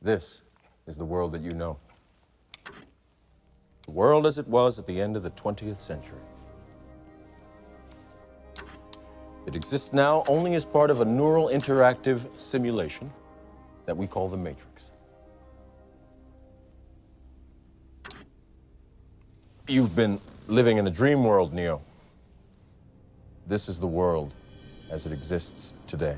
This is the world that you know. The world as it was at the end of the 20th century. It exists now only as part of a neural interactive simulation that we call the Matrix. You've been living in a dream world, Neo. This is the world as it exists today.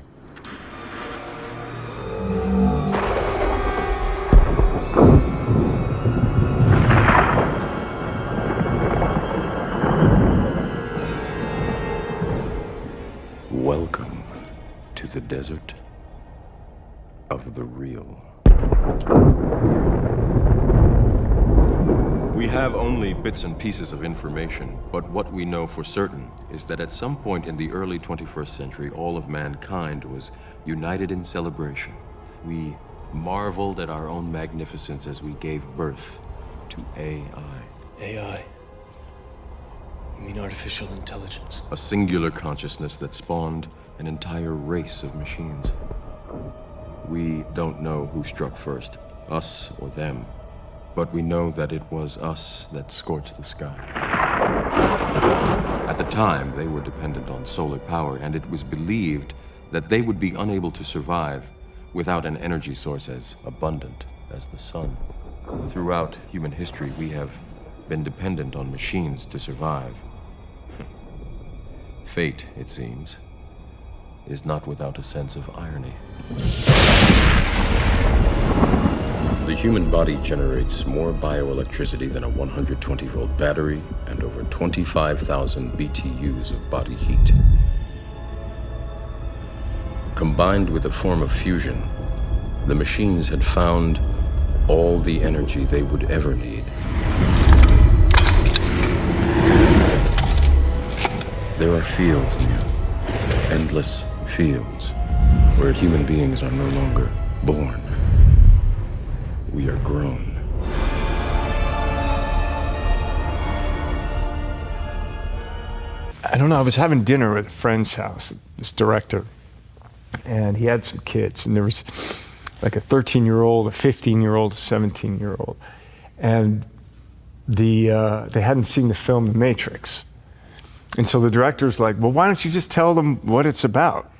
Welcome to the desert of the real. We have only bits and pieces of information, but what we know for certain is that at some point in the early 21st century, all of mankind was united in celebration. We marveled at our own magnificence as we gave birth to AI. AI? You mean artificial intelligence? A singular consciousness that spawned an entire race of machines. We don't know who struck first, us or them, but we know that it was us that scorched the sky. At the time, they were dependent on solar power, and it was believed that they would be unable to survive without an energy source as abundant as the sun. Throughout human history, we have been dependent on machines to survive. Fate, it seems, is not without a sense of irony. The human body generates more bioelectricity than a 120-volt battery and over 25,000 BTUs of body heat. Combined with a form of fusion, the machines had found all the energy they would ever need. There are fields, Neo. Endless fields, where human beings are no longer born. We are grown. I don't know, I was having dinner at a friend's house, this director, and he had some kids, and there was like a 13-year-old, a 15-year-old, a 17-year-old, and they hadn't seen the film The Matrix. And so the director's like, well, why don't you just tell them what it's about?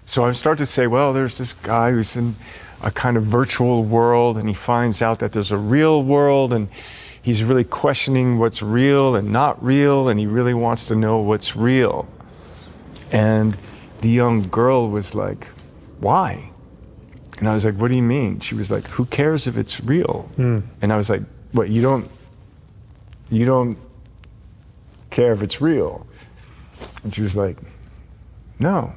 So I start to say, well, there's this guy who's in a kind of virtual world, and he finds out that there's a real world, and he's really questioning what's real and not real, and he really wants to know what's real. And the young girl was like, why? And I was like, what do you mean? She was like, who cares if it's real? And I was like, what, you don't care if it's real? And she was like, no.